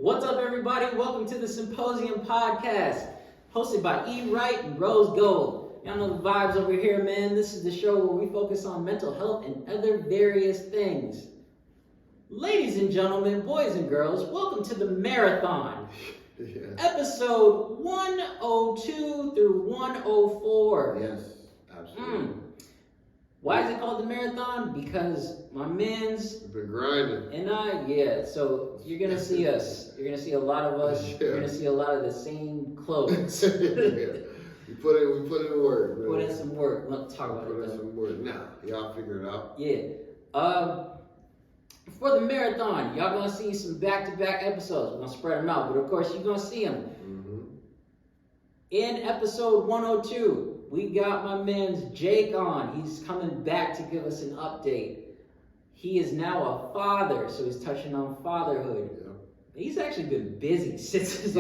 What's up, everybody? Welcome to the Symposium podcast, hosted by E. Wright and Rose Gold. Y'all know the vibes over here, man. This is the show where we focus on mental health and other various things. Ladies and gentlemen, boys and girls, welcome to the marathon. Episode 102 through 104. Yes, absolutely. Why is it called the marathon? Because my man's We've been grinding. and so you're gonna see us. You're gonna see a lot of us. You're gonna see a lot of the same clothes. We put in work, bro. Put in some work. Let's talk about Put it in though. some work. Now, y'all figure it out. Yeah. For the marathon, y'all gonna see some back-to-back episodes. We're gonna spread them out, but of course you're gonna see them. In episode 102, we got my man's Jake on. He's coming back to give us an update. He is now a father, so he's touching on fatherhood. Yeah. He's actually been busy since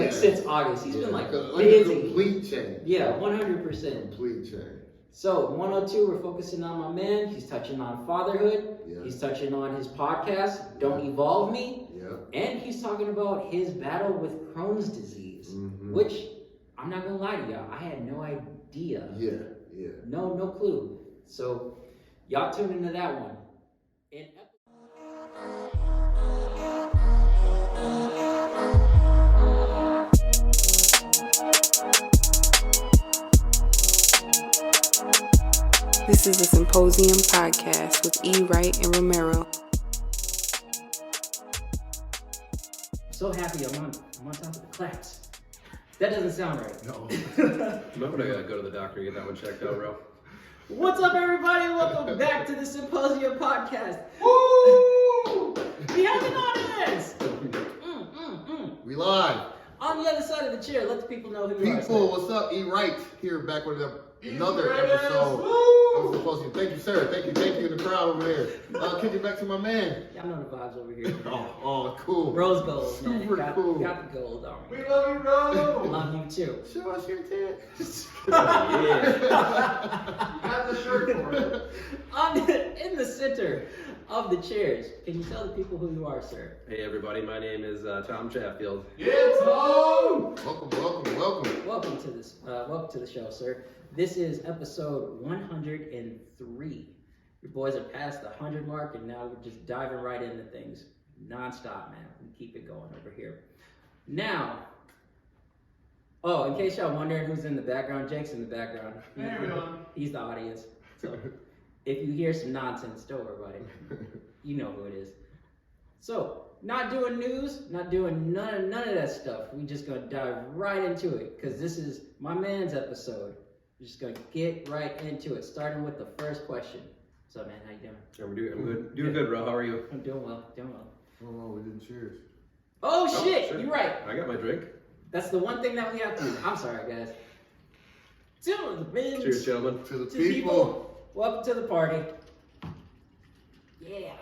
August. He's been like a busy. complete change. Yeah, 100%. Complete change. So 102, we're focusing on my man. He's touching on fatherhood. Yeah. He's touching on his podcast, Don't Evolve Me. Yeah. And he's talking about his battle with Crohn's disease, which I'm not gonna lie to y'all, I had no idea. Yeah. No clue. So y'all tune into that one. This is the Symposium podcast with E. Wright and Romero. I'm so happy I'm on top of the class. That doesn't sound right. No. Remember to go to the doctor and get that one checked out, bro. What's up, everybody? Welcome back to the Symposium podcast. Woo! We have an audience. We live. On the other side of the chair, let the people know who you are. People, what's up? E. Wright here, back with another episode of Symposium. Thank you, sir. Thank you in the crowd over there. Kick it back to my man. Y'all know the vibes over here. Oh, cool. Rose gold, man. Super cool. Got the gold on me. We love you, bro. Love you too. Show us your tits. Yeah. Got the shirt for it. In the center of the chairs, can you tell the people who you are, sir? Hey, everybody. My name is Tom Chatfield. It's home. Welcome. Welcome to the show, sir. This is episode 103. Your boys are past the 100 mark, and now we're just diving right into things, non-stop, man. We keep it going over here. Now, in case y'all wondering who's in the background, Jake's in the background. He's the audience. So if you hear some nonsense, don't worry about it. You know who it is. So, not doing news, not doing none of that stuff. We just gonna dive right into it, because this is my man's episode. We're just gonna get right into it, starting with the first question. What's up, man? How you doing? I'm good. Doing good, bro. How are you? I'm doing well. Oh no, we didn't cheers. Oh shit! Sure. You're right. I got my drink. That's the one thing that we have to do. I'm sorry, guys. To the bins. Cheers, gentlemen. To the people. Welcome to the party. Yeah.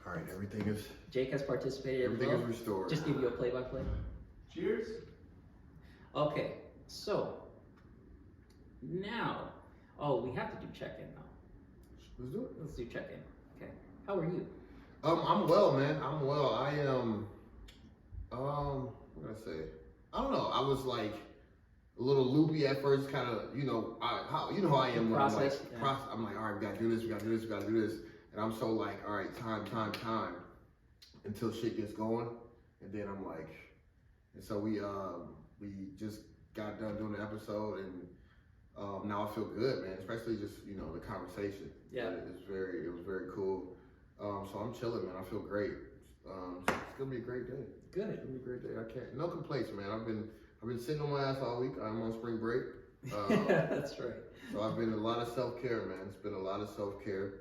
All right, everything is Jake has participated as well. restored. Just give you a play-by-play. Cheers. Okay, so now, we have to do check-in now. Let's do it. Let's do check-in. Okay, how are you? I'm well, man. I'm well. I am. What did I say? I don't know. I was like a little loopy at first, kind of. You know how I am. When I'm like, I'm like, all right, we gotta do this. We gotta do this. And I'm so like, all right, time, until shit gets going, and then I'm like, and so we just got done doing the episode, and now I feel good, man. Especially just the conversation. Yeah. It was very cool. So I'm chilling, man. I feel great. It's gonna be a great day. Good. It's gonna be a great day. I can't. No complaints, man. I've been sitting on my ass all week. I'm on spring break. That's right. So I've been a lot of self-care, man. It's been a lot of self-care.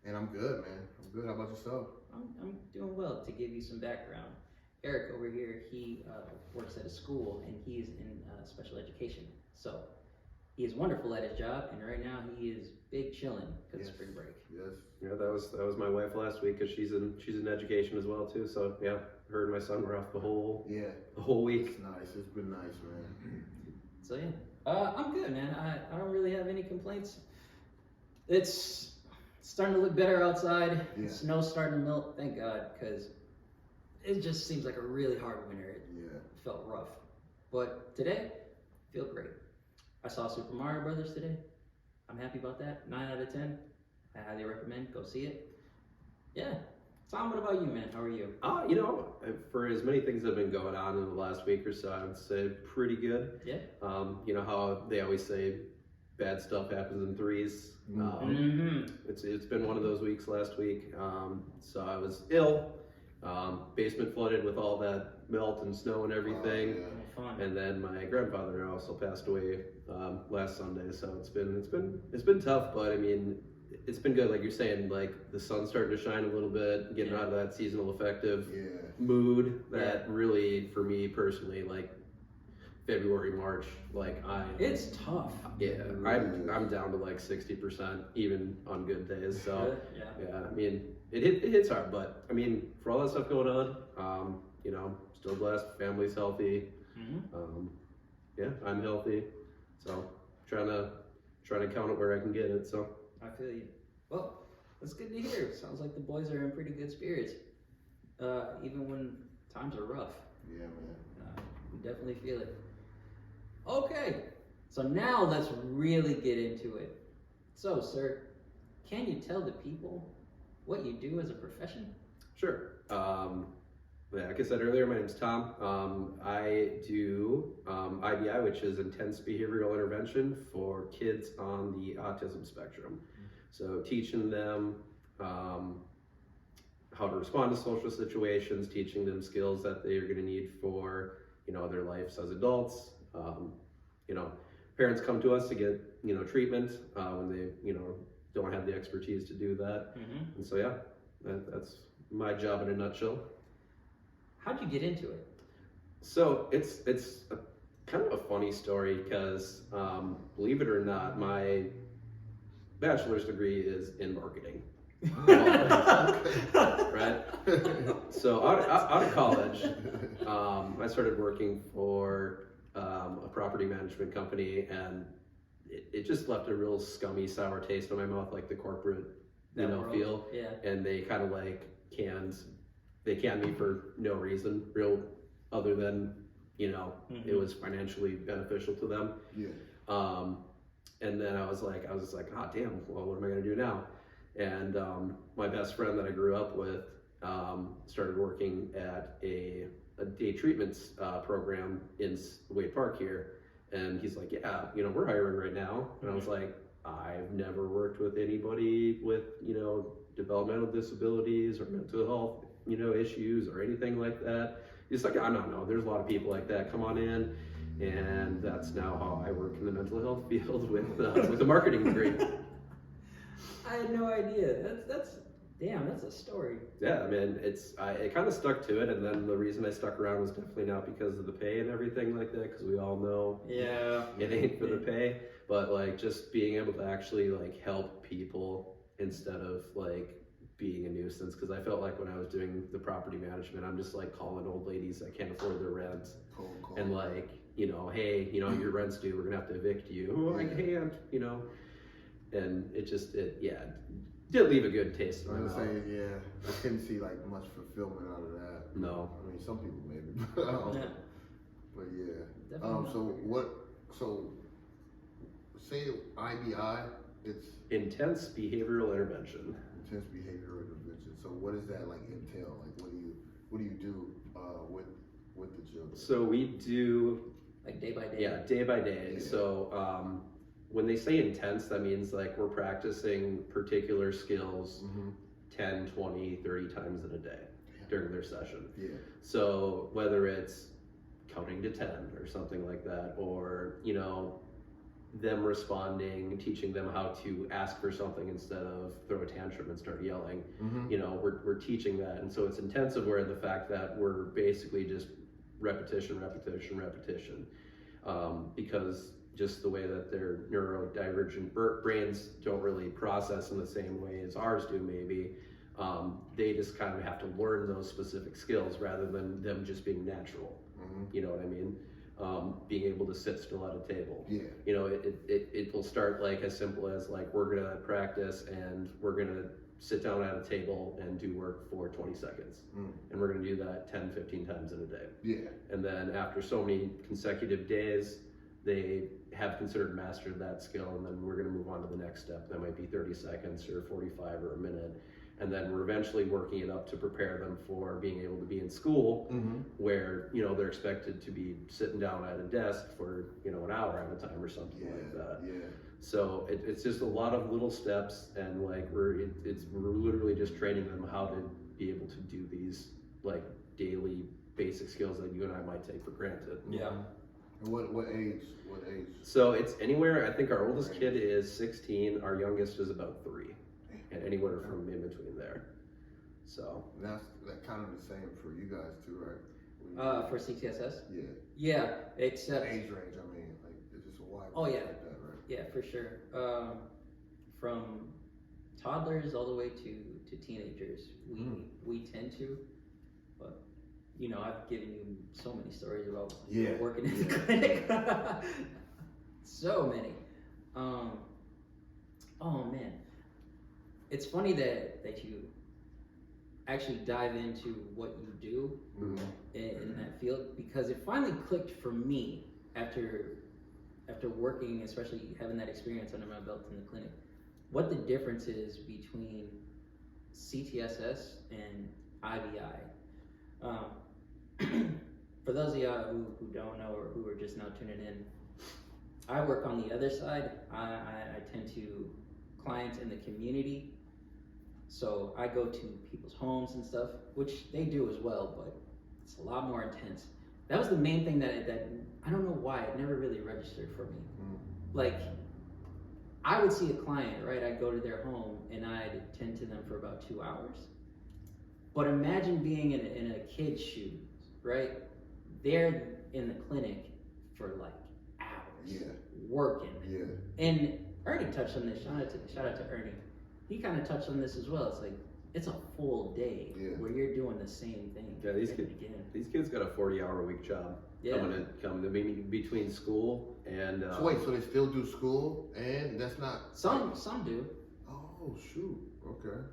And I'm good, man. I'm good. How about yourself? I'm doing well. To give you some background, Eric over here, he works at a school and he is in special education. So he is wonderful at his job, and right now he is big chilling because of spring break. Yes. Yeah, that was my wife last week, because she's in education as well too. So yeah, her and my son were off the whole week. It's nice. It's been nice, man. So yeah, I'm good, man. I don't really have any complaints. It's It's starting to look better outside. Yeah. The snow's starting to melt, thank God, because it just seems like a really hard winter. It felt rough. But today, I feel great. I saw Super Mario Brothers today. I'm happy about that. 9 out of 10. I highly recommend. Go see it. Yeah. Tom, what about you, man? How are you? You know, for as many things that have been going on in the last week or so, I would say pretty good. Yeah. You know how they always say bad stuff happens in threes. It's been one of those weeks last week. So I was ill. Basement flooded with all that melt and snow and everything. Fun. And then my grandfather also passed away last Sunday. So it's been tough, but I mean, it's been good. Like you're saying, like the sun's starting to shine a little bit, getting out of that seasonal affective mood that really, for me personally, like February, March, like it's tough. Yeah, I'm down to like 60% even on good days. So yeah, I mean it hits hard, but I mean for all that stuff going on, you know, still blessed, family's healthy. Yeah, I'm healthy, so trying to count it where I can get it. So I feel you. Well, that's good to hear. Sounds like the boys are in pretty good spirits, even when times are rough. Yeah, man. We definitely feel it. Okay, so now let's really get into it. So, sir, can you tell the people what you do as a profession? Sure. Like I said earlier, my name's Tom. I do IBI, which is Intense Behavioral Intervention for kids on the autism spectrum. So teaching them how to respond to social situations, teaching them skills that they're going to need for, you know, their lives as adults. You know, parents come to us to get, you know, treatment when they, you know, don't have the expertise to do that. And so, yeah, that's my job in a nutshell. How'd you get into it? So it's a, kind of a funny story because, believe it or not, my bachelor's degree is in marketing. Right? So out of college, I started working for a property management company, and it just left a real scummy, sour taste in my mouth, like the corporate, you know, feel. Yeah. And they kind of like canned me for no reason, real, other than, you know, it was financially beneficial to them. Yeah. And then I was just like, ah, damn, well, what am I gonna do now? And my best friend that I grew up with started working at a day treatments program in Wade Park here. And he's like, yeah, you know, we're hiring right now. And I was like, I've never worked with anybody with, you know, developmental disabilities or mental health, you know, issues or anything like that. He's like, I don't know, there's a lot of people like that, come on in. And that's now how I work in the mental health field with a marketing degree. I had no idea. That's damn, that's a story. Yeah, I mean, it kind of stuck to it, and then the reason I stuck around was definitely not because of the pay and everything like that, because we all know it ain't for the pay, but like just being able to actually like help people instead of like being a nuisance, because I felt like when I was doing the property management, I'm just like calling old ladies that can't afford their rent, and like, you know, hey, you know, your rent's due, we're gonna have to evict you. I can't, you know, and it did leave a good taste in my mouth. I couldn't see like much fulfillment out of that. No. I mean, some people maybe, but yeah. So say IBI, it's Intense Behavioral Intervention. Intense Behavioral Intervention. So what does that like entail? Like what do you do with the children? So we do like day by day. Yeah, day by day. Yeah. So when they say intense, that means like we're practicing particular skills 10, 20, 30 times in a day during their session. Yeah. So whether it's counting to 10 or something like that, or, you know, them responding, teaching them how to ask for something instead of throw a tantrum and start yelling. You know, we're teaching that. And so it's intensive, where the fact that we're basically just repetition, because just the way that their neurodivergent brains don't really process in the same way as ours do, maybe, they just kind of have to learn those specific skills rather than them just being natural. You know what I mean? being able to sit still at a table. Yeah. You know, it will start like as simple as like, we're gonna practice and we're gonna sit down at a table and do work for 20 seconds. And we're gonna do that 10, 15 times in a day. Yeah. And then after so many consecutive days, they have considered mastered that skill, and then we're gonna move on to the next step. That might be 30 seconds or 45 or a minute. And then we're eventually working it up to prepare them for being able to be in school, where, you know, they're expected to be sitting down at a desk for, you know, an hour at a time or something like that. Yeah. So it's just a lot of little steps, and like we're literally just training them how to be able to do these like daily basic skills that you and I might take for granted. Yeah. And what age? What age? So it's anywhere. I think our oldest kid is 16. Our youngest is about 3, and anywhere from in between there. So That's that kind of the same for you guys too, right? For CTSS? Yeah. Yeah, except Age range, I mean, like it's just a wide Oh, range yeah. like that, right? yeah, for sure. From toddlers all the way to teenagers, we tend to, but you know, I've given you so many stories about working in the clinic. So many. Oh man, it's funny that you actually dive into what you do in that field, because it finally clicked for me after working, especially having that experience under my belt in the clinic, what the difference is between CTSS and IBI. For those of y'all who don't know or who are just now tuning in, I work on the other side. I tend to clients in the community. So I go to people's homes and stuff, which they do as well, but it's a lot more intense. That was the main thing that I don't know why, it never really registered for me. Like, I would see a client, right? I'd go to their home and I'd tend to them for about 2 hours. But imagine being in a kid's shoes, right? They're in the clinic for like hours, working. Yeah. And Ernie touched on this. Shout out to Ernie. He kind of touched on this as well. It's like, it's a full day where you're doing the same thing. Yeah, these kids got a 40-hour-a-week job coming between school and. So wait, so they still do school, and that's not. Some do. Oh shoot. Okay.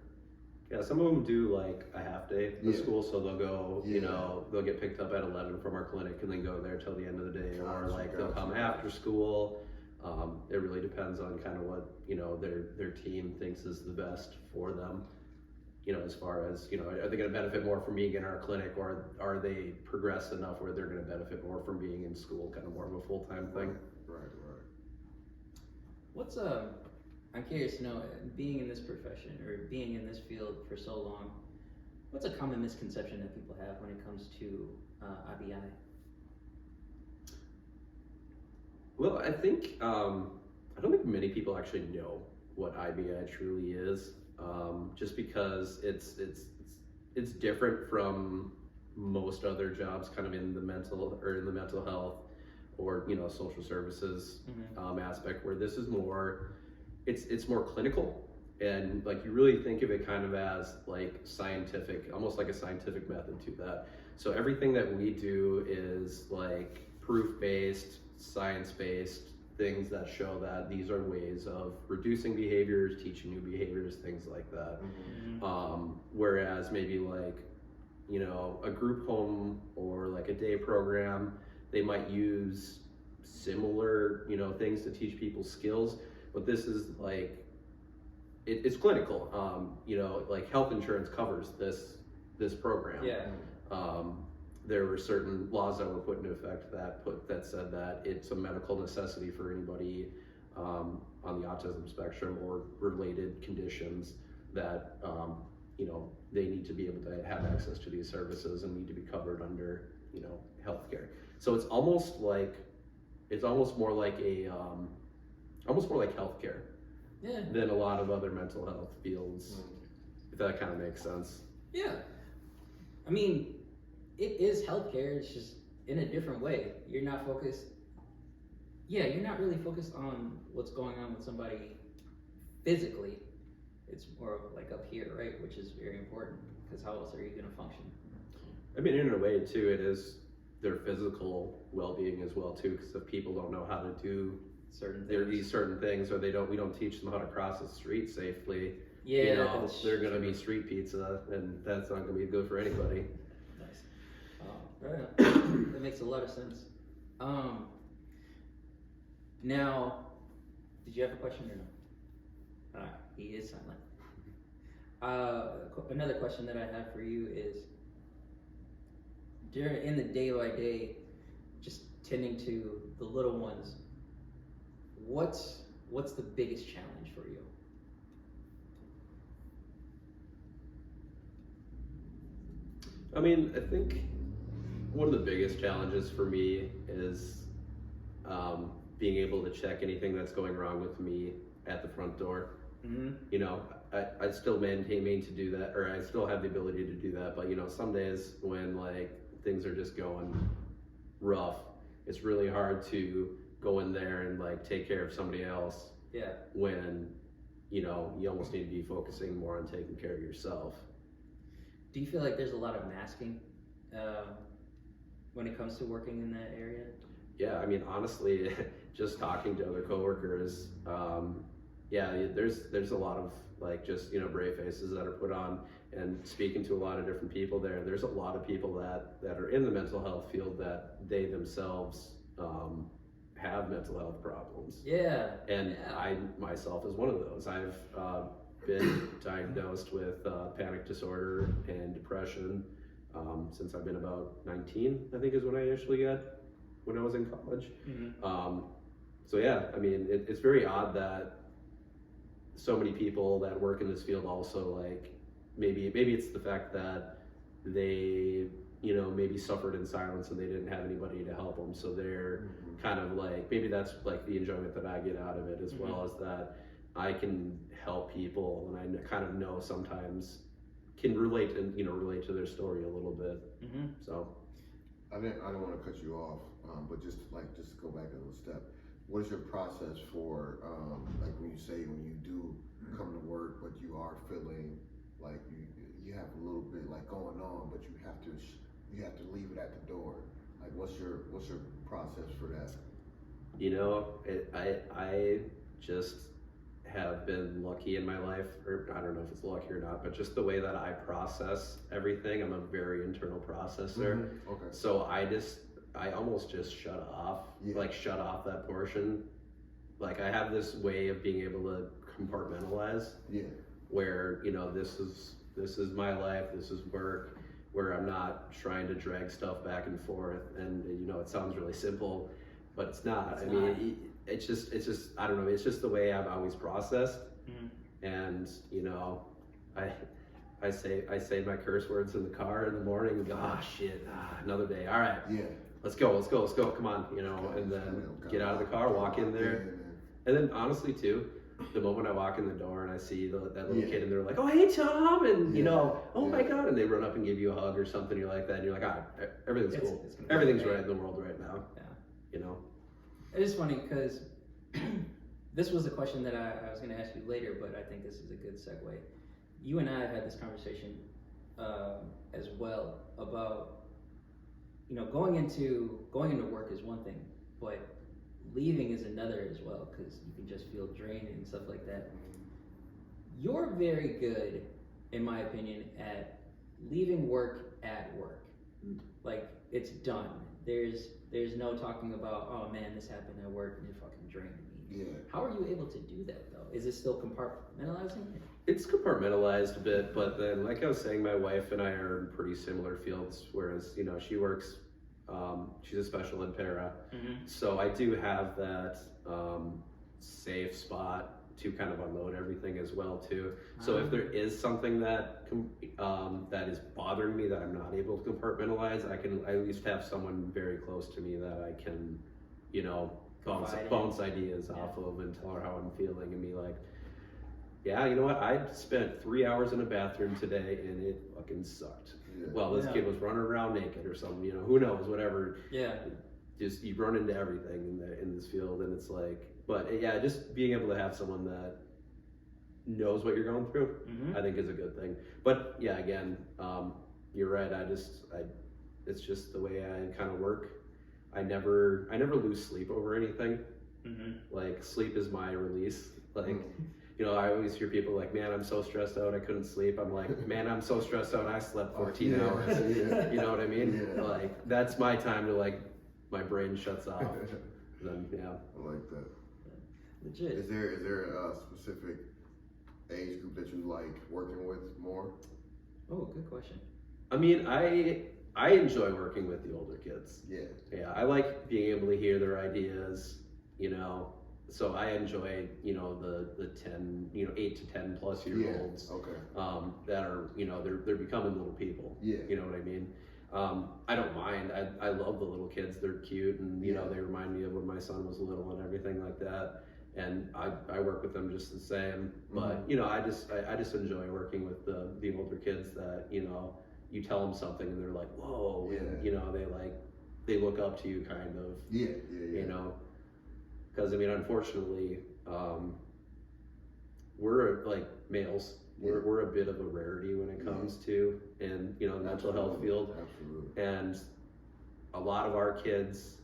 Yeah, some of them do like a half day of school, so they'll go, you know, they'll get picked up at 11 from our clinic and then go there till the end of the day, or like they'll come after school. It really depends on kind of what, you know, their team thinks is the best for them. You know, as far as, you know, are they going to benefit more from being in our clinic, or are they progressed enough where they're going to benefit more from being in school, kind of more of a full-time thing? Right. What's I'm curious to know, being in this profession or being in this field for so long, what's a common misconception that people have when it comes to IBI? Well, I think I don't think many people actually know what IBI truly is, just because it's different from most other jobs, kind of in the mental health or, you know, social services aspect, where this is more. It's more clinical, and like you really think of it kind of as like scientific, almost like a scientific method to that. So everything that we do is like proof-based, science-based things that show that these are ways of reducing behaviors, teaching new behaviors, things like that. Whereas maybe like, you know, a group home or like a day program, they might use similar, you know, things to teach people skills. But this is like, it's clinical. You know, like health insurance covers this program. Yeah. There were certain laws that were put into effect that said that it's a medical necessity for anybody on the autism spectrum or related conditions that you know, they need to be able to have access to these services and need to be covered under, you know, healthcare. So it's almost more like healthcare than a lot of other mental health fields, if that kind of makes sense. Yeah. I mean, it is healthcare, it's just in a different way. You're not really focused on what's going on with somebody physically. It's more like up here, right? Which is very important, because how else are you going to function? I mean, in a way too, it is their physical well-being as well too, because if people don't know how to do Certain things, or we don't teach them how to cross the street safely, Yeah, they're going to be street pizza, and that's not going to be good for anybody. Nice. Right. That makes a lot of sense. Now, did you have a question or no? He is silent. Another question that I have for you is, in the day by day, just tending to the little ones, what's the biggest challenge for you? I mean, I think one of the biggest challenges for me is being able to check anything that's going wrong with me at the front door. Mm-hmm. I still maintain to do that, or I still have the ability to do that, but some days when like things are just going rough, it's really hard to go in there and like take care of somebody else. Yeah. When you almost need to be focusing more on taking care of yourself. Do you feel like there's a lot of masking when it comes to working in that area? Yeah, I mean, honestly, just talking to other coworkers, there's a lot of like just brave faces that are put on, and speaking to a lot of different people there. There's a lot of people that are in the mental health field that they themselves have mental health problems. Yeah. And I myself is one of those. I've been diagnosed with panic disorder and depression since I've been about 19, I think is when I initially got when I was in college. Mm-hmm. So yeah, I mean, it's very odd that so many people that work in this field also like maybe it's the fact that they maybe suffered in silence and they didn't have anybody to help them, so they're kind of like, maybe that's like the enjoyment that I get out of it, as well as that I can help people, and I kind of know sometimes can relate and relate to their story a little bit. So I don't want to cut you off, but just go back a little step. What is your process for like when you do come to work, but you are feeling like you have a little bit like going on, but you have to leave it at the door. Like what's your process for that? I just have been lucky in my life, or I don't know if it's lucky or not, but just the way that I process everything. I'm a very internal processor. Okay. So I almost just shut off, shut off that portion. Like I have this way of being able to compartmentalize. Yeah. Where this is my life, this is work, where I'm not trying to drag stuff back and forth. And it sounds really simple, but it's not. It's just I don't know. It's just the way I've always processed. And I say my curse words in the car in the morning and go, shit, another day. All right. Yeah. Let's go. Come on, and then get out of the car, walk in there. And then honestly too, the moment I walk in the door and I see that little kid and they're like, oh, hey, Tom, and oh my God, and they run up and give you a hug or something, you're like that, and you're like, everything's cool. Everything's right in the world right now. Yeah. It is funny because this was a question that I was going to ask you later, but I think this is a good segue. You and I have had this conversation as well about going into work is one thing, but leaving is another as well, because you can just feel drained and stuff like that. You're very good, in my opinion, at leaving work at work. Like it's done. There's no talking about, oh man, this happened at work and it fucking drained me. Yeah. How are you able to do that though? Is it still compartmentalizing? It's compartmentalized a bit, but then like I was saying, my wife and I are in pretty similar fields, whereas she works, she's a special ed para. So I do have that safe spot to kind of unload everything as well too. So if there is something that that is bothering me that I'm not able to compartmentalize, I can at least have someone very close to me that I can, bounce ideas off of and tell her how I'm feeling and be like, yeah, you know what? I spent 3 hours in a bathroom today and it fucking sucked. Yeah. Well, this kid was running around naked or something, who knows, whatever. Yeah. Just you run into everything in this field, and it's like, but yeah, just being able to have someone that knows what you're going through, I think is a good thing. But yeah, again, you're right. it's just the way I kind of work. I never lose sleep over anything. Like sleep is my release. Like, you know, I always hear people like, man, I'm so stressed out, I couldn't sleep. I'm like, man, I'm so stressed out, I slept 14 hours. You know what I mean? Yeah. Like, that's my time to like, my brain shuts off. Then, yeah. I like that. Legit. Is there a specific age group that you like working with more? Oh, good question. I mean, I enjoy working with the older kids. Yeah. Yeah, I like being able to hear their ideas, you know. So I enjoy, you know, the 10, you know, 8 to 10 plus year olds. Okay. That are, you know, they're becoming little people. Yeah. You know what I mean? I don't mind. I love the little kids. They're cute, and you know, they remind me of when my son was little and everything like that. And I work with them just the same. But you know, I just enjoy working with the older kids that, you know, you tell them something and they're like, whoa, and, you know, they look up to you kind of. Yeah. You know, because I mean, unfortunately, we're like males. We're a bit of a rarity when it comes to, and you know, the mental health field. Absolutely. And a lot of our kids,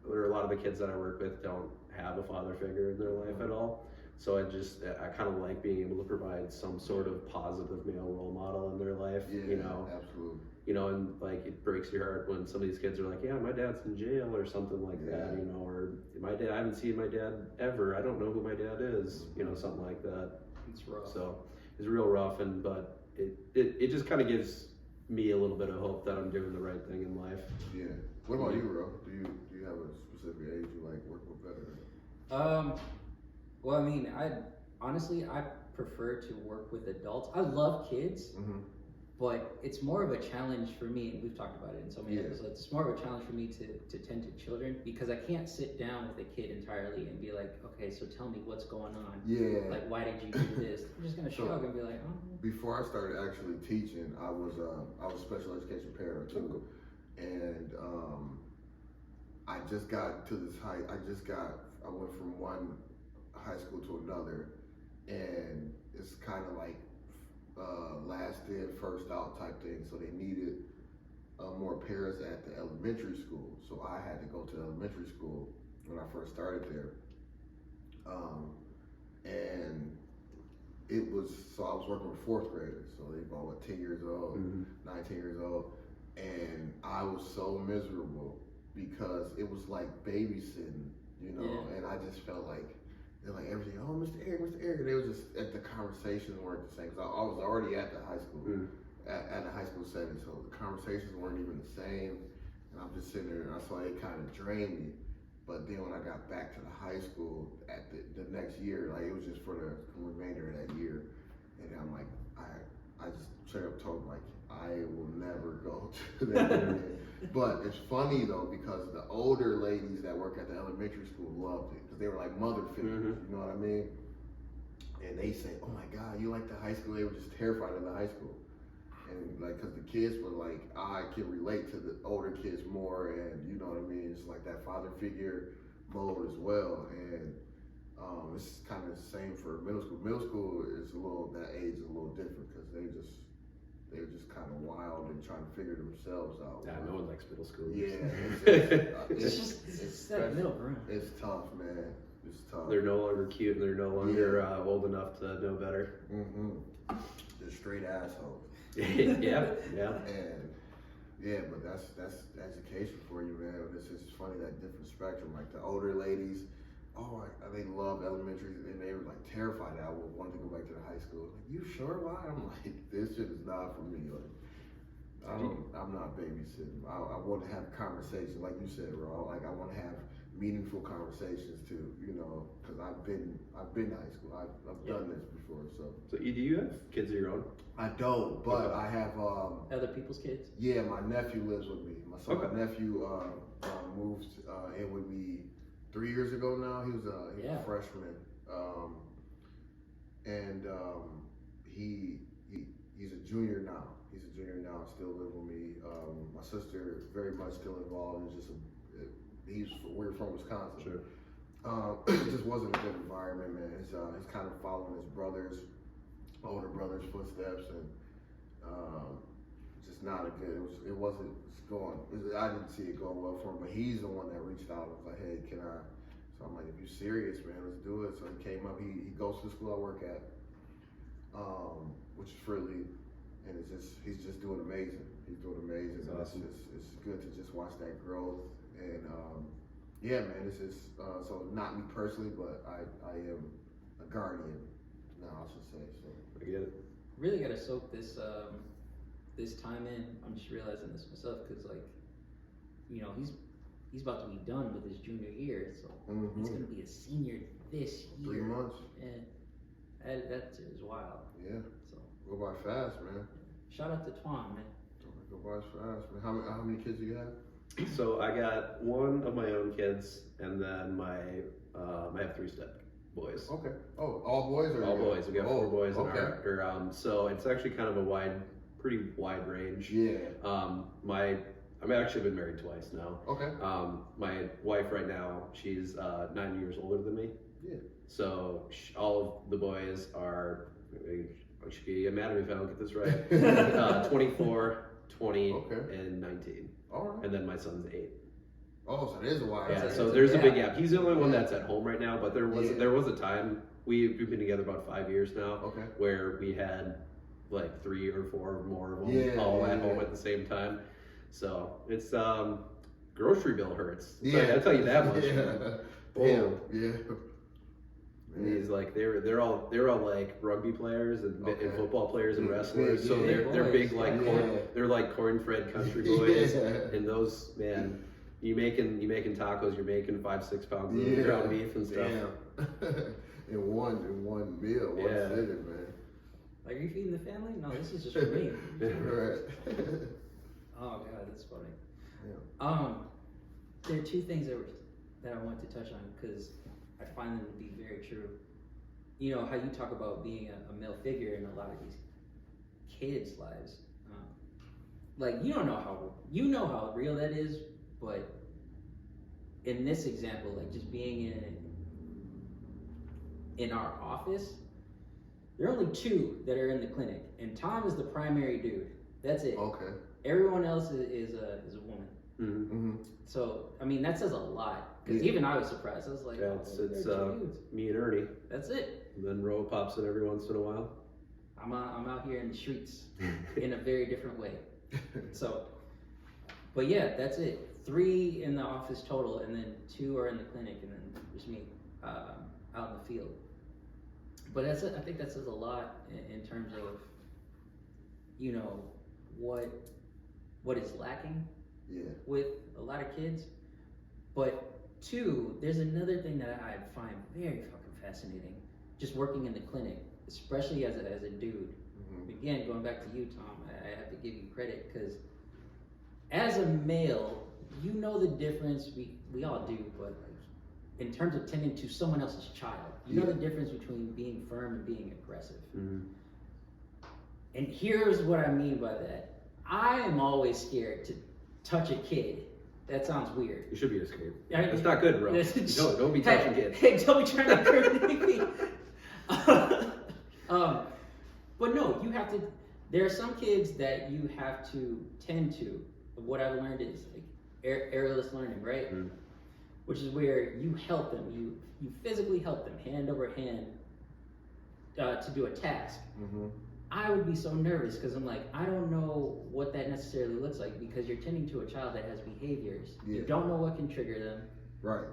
or a lot of the kids that I work with, don't have a father figure in their life at all. So I kind of like being able to provide some sort of positive male role model in their life. Yeah, you know, absolutely. You know, and like it breaks your heart when some of these kids are like, yeah, my dad's in jail or something like that. You know, or my dad, I haven't seen my dad ever. I don't know who my dad is. You know, something like that. It's rough. So it's real rough, but it just kind of gives me a little bit of hope that I'm doing the right thing in life. Yeah. What about you, Ro? Do you have a specific age you like working with better? Well, I mean, I prefer to work with adults. I love kids, but it's more of a challenge for me, and we've talked about it in so many episodes. It's more of a challenge for me to tend to children, because I can't sit down with a kid entirely and be like, okay, so tell me what's going on. Yeah. Like, why did you do this? I'm just gonna shrug and be like, oh. Before I started actually teaching, I was a special education parent too, and I just got to this height. I went from one high school to another, and it's kind of like last in, first out type thing. So they needed more parents at the elementary school. So I had to go to elementary school when I first started there. And it was, so I was working with fourth graders. So they about 10 years old, 19 years old. And I was so miserable because it was like babysitting, you know, and I just felt like, they're like everything, oh, Mr. Eric, and they was just, the conversations weren't the same, because I was already at the high school, at the high school setting, so the conversations weren't even the same, and I'm just sitting there, and so it kind of drained me. But then when I got back to the high school at the next year, like it was just for the remainder of that year, and I'm like, I just straight up told them, like, I will never go to that again. But it's funny though, because the older ladies that work at the elementary school loved it, because they were like mother figures, you know what I mean? And they say, oh my God, you like the high school? They were just terrified of the high school. And like, cause the kids were like, I can relate to the older kids more, and you know what I mean? It's like that father figure mode as well. And it's kind of the same for middle school. Middle school is that age is a little different, because they're just kind of wild and trying to figure themselves out. Yeah, no one likes middle school. Yeah, it's that middle ground. It's tough, man. It's tough. They're no longer cute, and they're no longer old enough to know better. They're straight assholes. yeah. And yeah, but that's education for you, man. It's just funny, that different spectrum. Like the older ladies, they love elementary, and they were like terrified that I would want to go back to the high school. Like, you sure? Why? I'm like, this shit is not for me. Like, I'm not babysitting. I want to have conversations, like you said, bro. Like, I want to have meaningful conversations too, you know, because I've been to high school. I've done this before. So do you have kids of your own? I don't, but I have Other people's kids? Yeah, my nephew lives with me. My nephew moved in with me 3 years ago now. He was a freshman, and he's a junior now. Still live with me. My sister very much still involved. It's just we're from Wisconsin. Sure. It just wasn't a good environment, man. He's kind of following his older brother's footsteps, and just not a good. It wasn't going. I didn't see it going well for him, but he's the one that reached out and was like, "Hey, can I?" So I'm like, "If you're serious, man, let's do it." So he came up. He goes to the school I work at, which is Fridley, and he's just doing amazing. He's doing amazing. That's awesome. It's good to just watch that growth, and yeah, man, this is so not me personally, but I am a guardian now, I should say. So I get it. Really gotta soak this this time in. I'm just realizing this myself because he's about to be done with his junior year, so he's gonna be a senior this year. 3 months. And that is wild. Yeah. So Go by fast, man. shout out to Twan, man. Go by fast, man. How many kids do you have? So I got one of my own kids, and then I have 3 step boys. Okay. Oh, all boys or All boys. We got 4 boys in okay. our. So it's actually kind of a pretty wide range. Yeah. I've actually been married twice now. Okay. My wife right now, she's 9 years older than me. Yeah. So all of the boys are. I should be mad at me if I don't get this right. 24, 20, Okay. and 19. All right. And then my son's 8. Oh, so there's a wide. Yeah, range. so there's a big gap. He's the only one that's at home right now, but there was a time we've been together about 5 years now, Okay. where we had like 3 or 4 or more of them all at home at the same time. So it's grocery bill hurts. Yeah. I'll tell you that much. Yeah. Boom. Yeah. And he's like they're all like rugby players and football players and wrestlers. Yeah, So they're big like they're like corn-fed country boys. Yeah. And those, man, you making tacos, you're making 5-6 pounds of ground beef and stuff. Damn. in one meal, one sitting, man. Like, are you feeding the family? No, this is just for me. Right. Oh god, that's funny. Yeah. There are 2 things that I want to touch on because I find them to be very true. You know how you talk about being a male figure in a lot of these kids' lives. Like you know how real that is, but in this example, like just being in our office, there are only 2 that are in the clinic, and Tom is the primary dude. That's it. Okay. Everyone else is a woman. Mm-hmm. Mm-hmm. So I mean that says a lot because Yeah. even I was surprised. I was like, It's there are 2 dudes. me and Ernie. That's it. And then Ro pops in every once in a while. I'm out here in the streets in a very different way. So, but yeah, that's it. 3 in the office total, and then 2 are in the clinic, and then there's me out in the field. But I think that says a lot in terms of what is lacking with a lot of kids. But 2, there's another thing that I find very fucking fascinating, just working in the clinic, especially as a dude. Mm-hmm. Again, going back to you, Tom, I have to give you credit because as a male, you know the difference. We all do, but like in terms of tending to someone else's child, you know the difference between being firm and being aggressive. Mm-hmm. And here's what I mean by that. I am always scared to touch a kid. That sounds weird. You should be scared. Yeah, That's not good, bro. Don't be touching kids. Hey, don't be trying to hurt me. But no, you have to. There are some kids that you have to tend to. What I've learned is like airless learning, right? Mm. Which is where you help them. You physically help them, hand over hand, to do a task. Mm-hmm. I would be so nervous because I'm like, I don't know what that necessarily looks like because you're tending to a child that has behaviors. Yeah. You don't know what can trigger them. Right.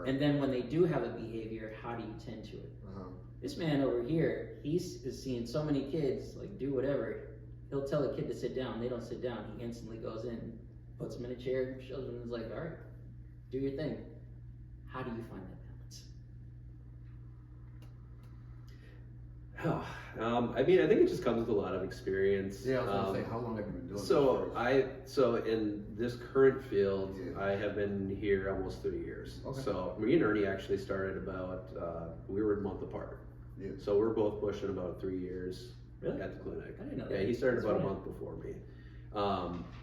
And then when they do have a behavior, how do you tend to it? Uh-huh. This man over here, is seeing so many kids like do whatever. He'll tell a kid to sit down. They don't sit down. He instantly goes in, puts them in a chair, shows them, and is like, all right, do your thing. How do you find that balance? I mean, I think it just comes with a lot of experience. Yeah, I was gonna say, how long have you been doing this? So in this current field, Yeah. I have been here almost 3 years. Okay. So me and Ernie actually started about, we were a month apart. Yeah. So we're both pushing about 3 years Really? at the clinic. I didn't know Yeah, that. he started That's about a right. month before me.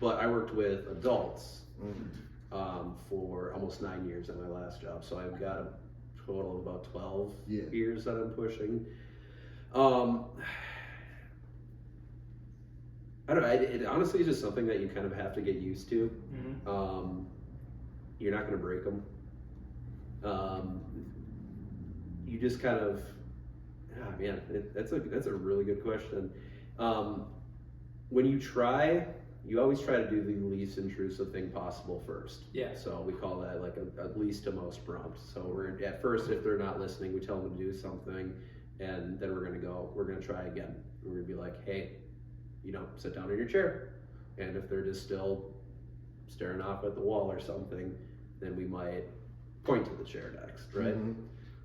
But I worked with adults for almost 9 years at my last job. So I've got a total of about 12 years that I'm pushing. I don't know. It honestly is just something that you kind of have to get used to. Mm-hmm. You're not going to break them. You just kind of, man, that's a really good question. When you try, you always try to do the least intrusive thing possible first. Yeah. So we call that like a least to most prompt. So we're at first, if they're not listening, we tell them to do something, and then we're gonna try again. We're gonna be like, hey, sit down in your chair. And if they're just still staring off at the wall or something, then we might point to the chair next, right? Mm-hmm.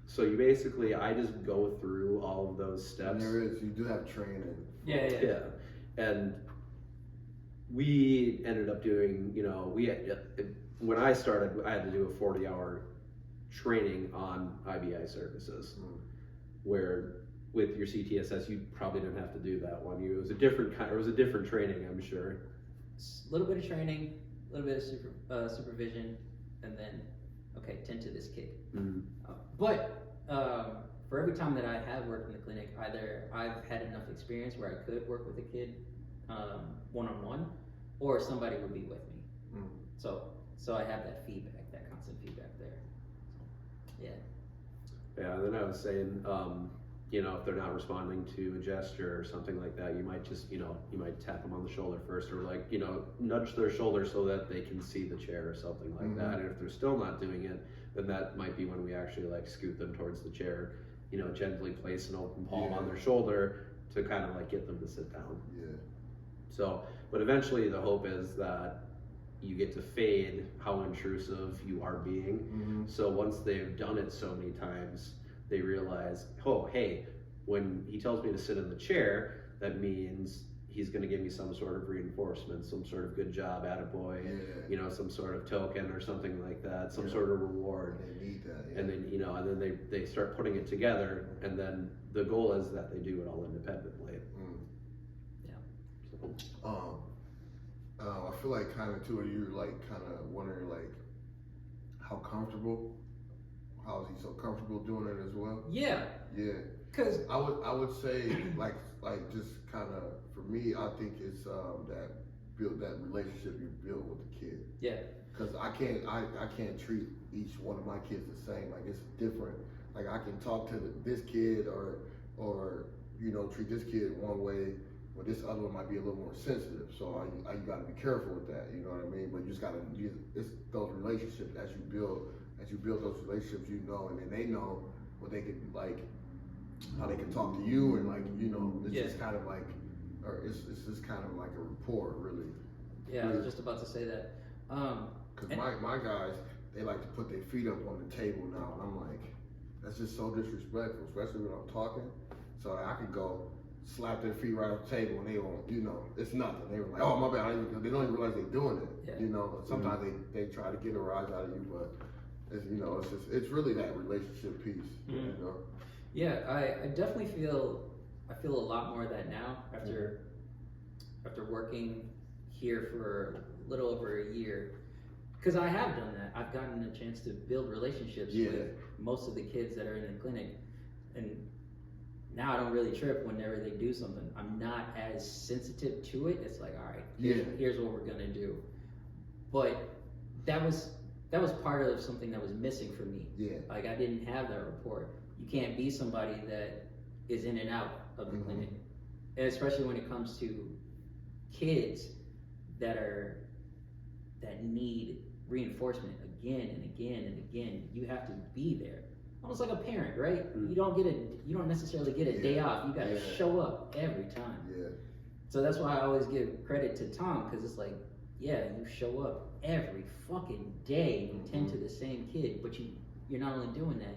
So you basically, I just go through all of those steps. And you do have training. Yeah. And we ended up doing, when I started, I had to do a 40-hour training on IBI services, where with your CTSS, you probably didn't have to do that one. It was a different training, I'm sure. A little bit of training, a little bit of supervision, and then, okay, tend to this kid. Mm-hmm. But for every time that I have worked in the clinic, either I've had enough experience where I could work with a kid one-on-one, or somebody would be with me. So I have that feedback, that constant feedback there. Yeah. Yeah, and then I was saying, if they're not responding to a gesture or something like that, you might just, you might tap them on the shoulder first, or like, nudge their shoulder so that they can see the chair or something like that. And if they're still not doing it, then that might be when we actually like scoot them towards the chair, gently place an open palm on their shoulder to kind of like get them to sit down. Yeah. So, but eventually the hope is that you get to fade how intrusive you are being. So once they've done it so many times, they realize, oh, hey, when he tells me to sit in the chair, that means he's going to give me some sort of reinforcement, some sort of good job, attaboy, some sort of token or something like that, some sort of reward. They need that. Yeah. And then, and then they start putting it together, and then the goal is that they do it all independently. Yeah. So. I feel like kind of too, you're like kind of wondering like how is he so comfortable doing it as well? Yeah. Yeah. Cause I would say like just kind of for me, I think it's that relationship you build with the kid. Yeah. Cause I can't treat each one of my kids the same. Like it's different. Like I can talk to this kid or treat this kid one way, but this other one might be a little more sensitive. So you got to be careful with that. You know what I mean? But you just got to it's those relationships as you build those relationships, and then they know what they can like, how they can talk to you, and like it's just kind of like, or it's just kind of like a rapport, really. Yeah, I was just about to say that. Cause my guys, they like to put their feet up on the table now, and I'm like, that's just so disrespectful, especially when I'm talking. So I could go slap their feet right off the table, and they won't, it's nothing. They were like, oh my bad, they don't even realize they're doing it. Yeah. Sometimes they try to get a rise out of you, but it's really that relationship piece. Yeah, I definitely feel a lot more of that now after working here for a little over a year, because I have done that. I've gotten a chance to build relationships with most of the kids that are in the clinic, and now I don't really trip whenever they do something. I'm not as sensitive to it. It's like, all right, here's what we're gonna do. But that was part of something that was missing for me. Yeah. Like I didn't have that rapport. You can't be somebody that is in and out of the clinic, and especially when it comes to kids that need reinforcement again and again and again. You have to be there, almost like a parent, right? You don't necessarily get a day off. You got to show up every time. Yeah. So that's why I always give credit to Tom, because it's like, you show up every fucking day, you tend to the same kid, but you're not only doing that,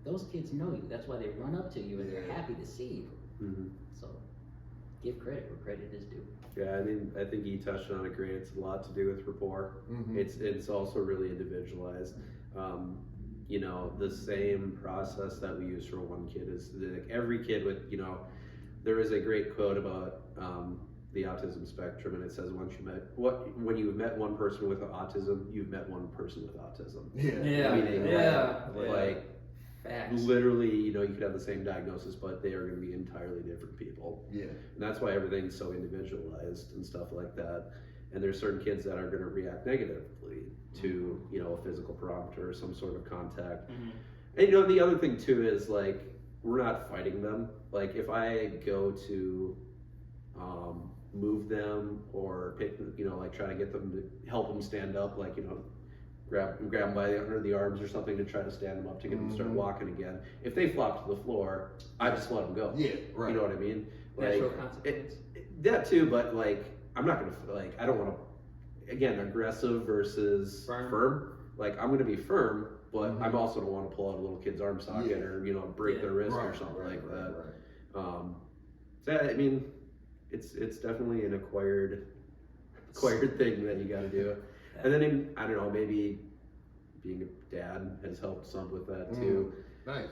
those kids know you. That's why they run up to you and they're happy to see you. So give credit where credit is due. Yeah, I think you touched on it great. It's a lot to do with rapport. It's also really individualized. The same process that we use for one kid is every kid with, there is a great quote about the autism spectrum, and it says when you've met one person with autism, you've met one person with autism. Facts. literally, you know, you could have the same diagnosis, but they are going to be entirely different people. Yeah. And that's why everything's so individualized and stuff like that. And there's certain kids that are going to react negatively to, you know, a physical parameter or some sort of contact. Mm-hmm. And, you know, the other thing too is like, we're not fighting them. Like if I go to move them or pick, you know, like try to get them to help them stand up, like, you know, grab them by under the arms or something to try to stand them up to get them to start walking again. If they flop to the floor, I just let them go. Yeah, right. You know what I mean? Natural consequence. That too, but like, I'm not gonna, like, I don't want to, again, aggressive versus firm. Like, I'm gonna be firm, but I'm also don't want to pull out a little kid's arm socket or, you know, break their wrist or something like that. So I mean, it's definitely an acquired thing that you got to do. And then I don't know, maybe being a dad has helped some with that too. Nice.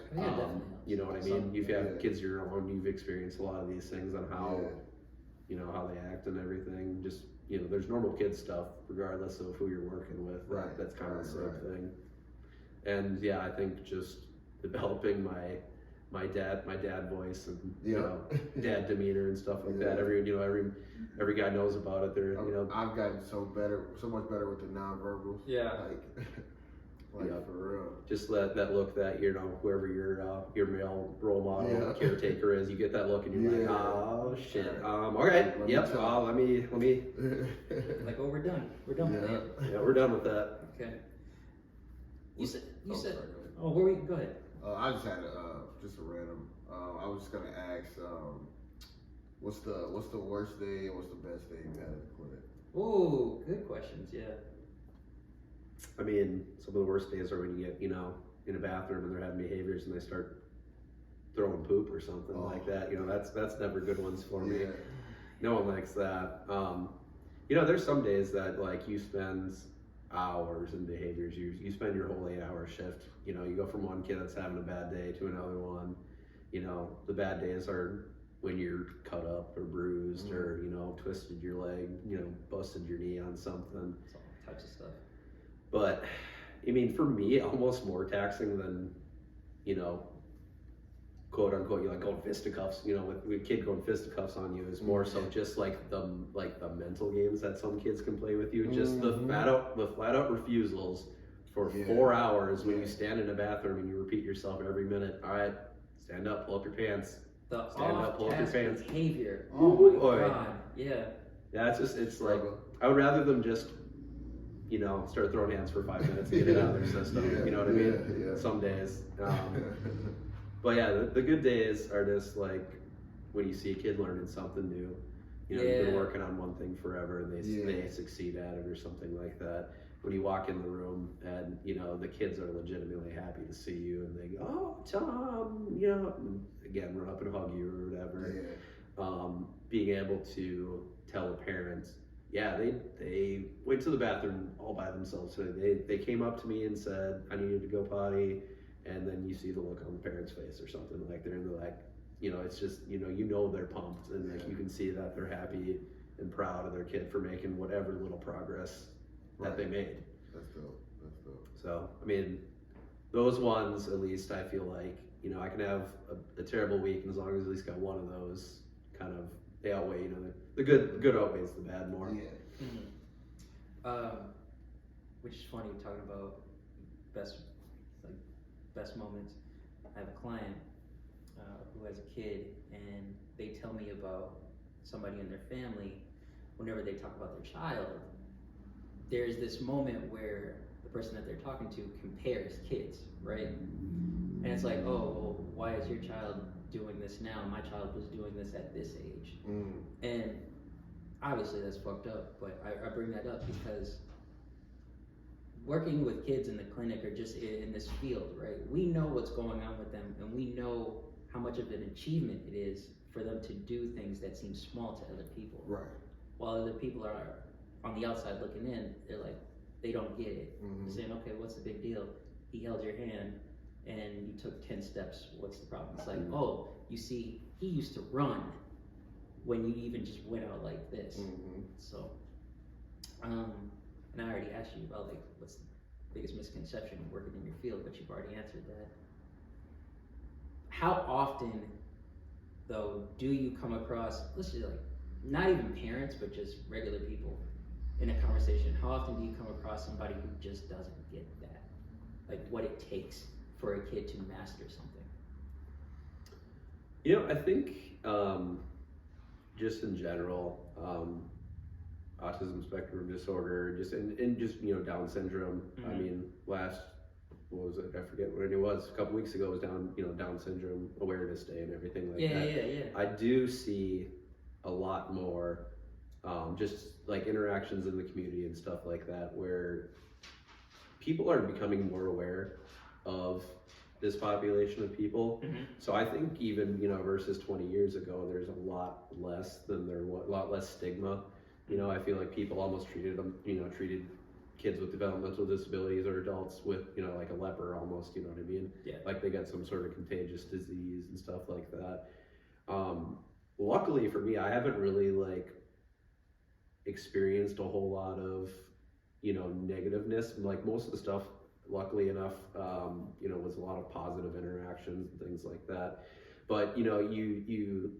You know what I mean? You've had kids of your own, you've experienced a lot of these things on how, you know, how they act and everything. Just, you know, there's normal kid stuff regardless of who you're working with. Right. That's kind of the same thing. And yeah, I think just developing my dad voice and you know, dad demeanor and stuff like that. Every guy knows about it. They're, you know, I've gotten so much better with the nonverbals. Yeah. Like for real. Just that look that, you know, whoever your male role model caretaker is, you get that look and you're like, oh shit. Okay, yep. Let me. Like, oh, we're done. We're done with that. Yeah, we're done with that. Okay. You said. Oh, where we? Go ahead. I just had just a random. I was just gonna ask, what's the worst day and what's the best day you had at the clinic? Oh, good questions. Yeah. I mean, some of the worst days are when you get, you know, in a bathroom and they're having behaviors and they start throwing poop or something like that. You know, that's never good ones for me. No one likes that. You know, there's some days that like you spend hours in behaviors. You spend your whole 8-hour shift. You know, you go from one kid that's having a bad day to another one. You know, the bad days are when you're cut up or bruised or, you know, twisted your leg, you know, busted your knee on something. It's all types of stuff. But I mean, for me, almost more taxing than, you know, quote unquote, you like going fisticuffs, you know, with a kid going fisticuffs on you is more so just like the mental games that some kids can play with you. Just the flat out refusals for 4 hours when you stand in a bathroom and you repeat yourself every minute. All right, stand up, pull up your pants. Stand up, pull up your pants. Behavior. Oh my God. Yeah. Yeah, it's like, I would rather them just, you know, start throwing hands for 5 minutes and get it out of their system. You know what I mean? Some days. But yeah, the good days are just like when you see a kid learning something new. You know, you've been working on one thing forever and they succeed at it or something like that. When you walk in the room and, you know, the kids are legitimately happy to see you and they go, oh, Tom, you know, and again, run up and hug you or whatever. Being able to tell a parent, they went to the bathroom all by themselves. So they came up to me and said, I needed to go potty. And then you see the look on the parent's face or something like they're like, you know, it's just, you know they're pumped and like you can see that they're happy and proud of their kid for making whatever little progress that they made. That's dope. So, I mean, those ones, at least I feel like, you know, I can have a terrible week and as long as I at least got one of those kind of, they outweigh, you know, the good outweighs the bad more. Yeah. Mm-hmm. Which is funny, talking about best moments. I have a client who has a kid and they tell me about somebody in their family. Whenever they talk about their child, there's this moment where the person that they're talking to compares kids, right? And it's like, oh, well, why is your child doing this now? My child was doing this at this age. And obviously that's fucked up, but I bring that up because working with kids in the clinic or just in this field, right? We know what's going on with them and we know how much of an achievement it is for them to do things that seem small to other people. Right. While other people are on the outside looking in, they're like, they don't get it. They're saying, okay, what's the big deal? He held your hand and you took 10 steps. What's the problem? It's like, oh, you see, he used to run when you even just went out like this. So, and I already asked you about like, what's the biggest misconception working in your field, but you've already answered that. how often, though, do you come across, let's say, like, not even parents, but just regular people in a conversation? How often do you come across somebody who just doesn't get that? Like, what it takes for a kid to master something? You know, I think just in general, autism spectrum disorder, just and just, you know, Down syndrome. Mm-hmm. I mean, what was it? I forget what it was. A couple weeks ago was Down syndrome awareness day and everything like that. Yeah. I do see a lot more just like interactions in the community and stuff like that, where people are becoming more aware of this population of people. Mm-hmm. So I think even, you know, versus 20 years ago, there's a lot less stigma. You know, I feel like people almost treated kids with developmental disabilities or adults with, you know, like a leper almost, you know what I mean? Yeah. Like they got some sort of contagious disease and stuff like that. Luckily for me, I haven't really like experienced a whole lot of, you know, negativeness. Like most of the stuff, luckily enough, you know, was a lot of positive interactions and things like that. But, you know, you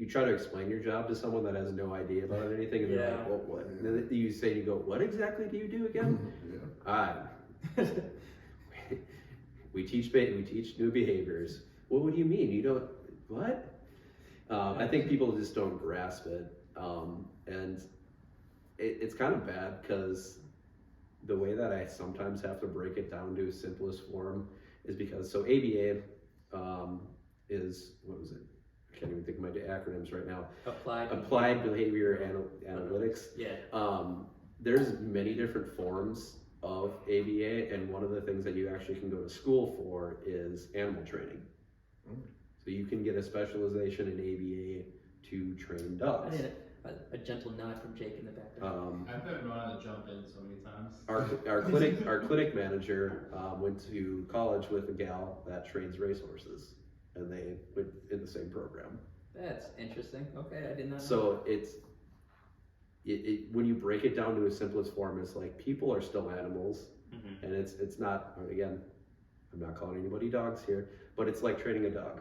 try to explain your job to someone that has no idea about anything, and they're like, well, what? And then you go, what exactly do you do again? We teach new behaviors. Well, what do you mean? You don't, what? I think people just don't grasp it. And it's kind of bad because the way that I sometimes have to break it down to its simplest form is because, so ABA is, what was it? I can't even think of my acronyms right now. Applied Behavior Analytics. Yeah. There's many different forms of ABA, and one of the things that you actually can go to school for is animal training. So you can get a specialization in ABA to train dogs. I did a gentle nod from Jake in the background. I've been wanting to jump in so many times. Our clinic manager went to college with a gal that trains racehorses, and they went in the same program. That's interesting. Okay, I did not know. So when you break it down to its simplest form, it's like people are still animals, Mm-hmm. and it's not, again, I'm not calling anybody dogs here, but it's like training a dog.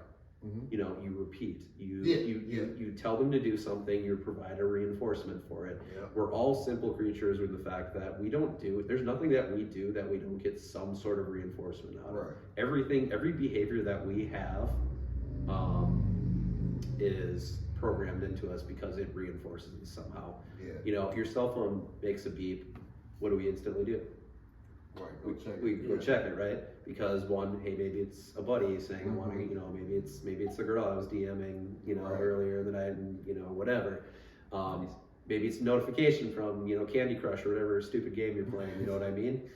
You know, you repeat, you tell them to do something, you provide a reinforcement for it. Yeah. We're all simple creatures with the fact that there's nothing that we do that we don't get some sort of reinforcement out of. Right. Every behavior that we have is programmed into us because it reinforces it somehow. Yeah. You know, if your cell phone makes a beep, what do we instantly do? Right. We go check it, right? Because one, hey, maybe it's a buddy saying, I want to, you know, maybe it's the girl I was DMing, you know, earlier in the night, and, you know, whatever. Maybe it's a notification from, you know, Candy Crush or whatever stupid game you're playing. You know what I mean?